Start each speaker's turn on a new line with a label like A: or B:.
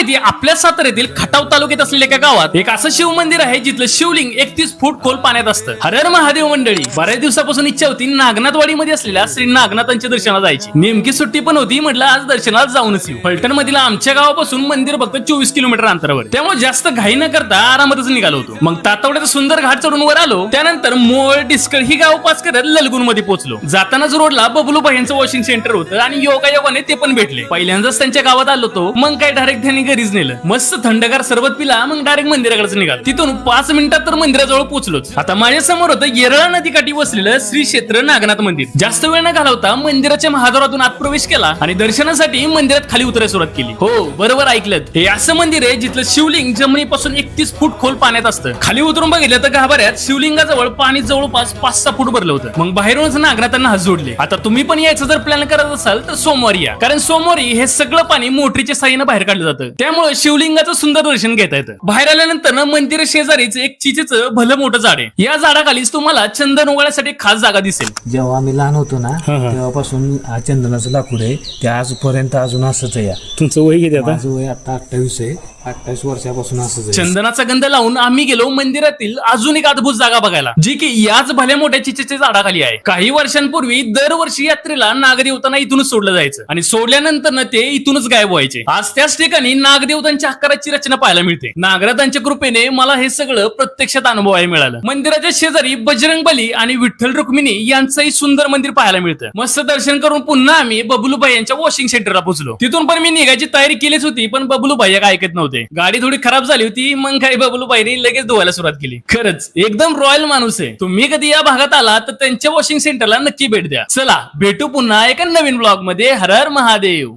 A: माहिती आपल्या साताऱ्यातील खटाव तालुक्यात असलेल्या एका गावात एक असं शिव मंदिर आहे जिथलं शिवलिंग 31 फूट खोल पाण्यात असतं. हर हर महादेव मंडळी. बऱ्याच दिवसापासून इच्छा होती नागनाथवाडी मध्ये असलेल्या श्री नागनाथांच्या दर्शनाला जायची. नेमकी सुट्टी पण होती, म्हटलं आज दर्शनाला जाऊनच येऊ. फलटण मधील आमच्या गावापासून मंदिर फक्त 24 किलोमीटर अंतरावर, त्यामुळे जास्त घाई न करता आरामातच निघालो होतो. मग तातवड्याचा सुंदर घाट चढून वर आलो. त्यानंतर मोळ डिस्कळ ही गाव पास करत ललगुण मध्ये पोहोचलो. जातानाच रोडला बबलू भाईंचं वॉशिंग सेंटर होतं आणि योगायोगाने ते पण भेटले. पहिल्यांदाच त्यांच्या गावात आलो होतो. मग काय डायरेक्ट त्यांनी घरीच नेलं. मस्त थंडगार सरबत पिला. मग डायरेक्ट मंदिराकडे निघालो. तिथून 5 मिनिटात तर मंदिराजवळ पोहोचलोच. आता माझ्या समोर होतं येरळा नदीकाठी वसलेलं श्री क्षेत्र नागनाथ मंदिर. जास्त वेळ न घालवता मंदिराच्या महाद्वारातून आत प्रवेश केला आणि दर्शनासाठी मंदिरात खाली उतरायला सुरुवात केली. हो, बरोबर ऐकलं. हे असं मंदिर आहे जिथलं शिवलिंग जमिनीपासून 31 फूट खोल पाण्यात असतं. खाली उतरून बघितलं तर गाभाऱ्यात शिवलिंगाजवळ पाणी जवळपास 5-6 फूट भरलं होतं. मग बाहेरूनच नागनाथांना हात जोडले. आता तुम्ही पण यायचं जर प्लॅन करत असाल तर सोमवारी या, कारण सोमवारी हे सगळं पाणी मोटरीच्या साहाय्याने बाहेर काढलं जातं. त्यामुळे शिवलिंगाचं सुंदर दर्शन घेता येतं. बाहेर आल्यानंतर मंदिर शेजारीच एक चिचेचं भलं मोठं झाड आहे. या झाडाखालीच तुम्हाला चंदन उगाळण्यासाठी खास जागा दिसेल.
B: जेव्हा आम्ही लहान होतो ना तेव्हापासून हा चंदनाचं लाकूड आहे ते आजपर्यंत अजून असंच आहे.
A: तुमचं वय किती आता?
B: माझं वय आता 28 आहे. 28 वर्षापासून असंच आहे.
A: चंदनाचा गंध लावून आम्ही गेलो मंदिरातील अजून एक अद्भुत जागा बघायला, जी की याच भल्या मोठ्या चिचेच्या झाडाखाली आहे. काही वर्षांपूर्वी दरवर्षी यात्रेला नागदेवतांना इथूनच सोडलं जायचं आणि सोडल्यानंतर ते इथूनच गायब व्हायचे. आज त्याच ठिकाणी नागदेवतांच्या आकाराची रचना पाहायला मिळते. नागराजांच्या कृपेने मला हे सगळं प्रत्यक्षात अनुभवायला मिळालं. मंदिराच्या शेजारी बजरंगबली आणि विठ्ठल रुक्मिणी यांचंही सुंदर मंदिर पाहायला मिळतं. मस्त दर्शन करून पुन्हा आम्ही बबलूबाई यांच्या वॉशिंग सेंटरला पोहोचलो. तिथून पण मी निघायची तयारी केलीच होती, पण बबलूबाई काय ऐकत नव्हते. गाडी थोडी खराब झाली होती. मग काही बबलूबाईने लगेच धुवायला सुरुवात केली. खरंच एकदम रॉयल माणूस आहे. तुम्ही कधी या भागात आला तर त्यांच्या वॉशिंग सेंटरला नक्की भेट द्या. चला भेटू पुन्हा एका नवीन ब्लॉग मध्ये. हर हर महादेव.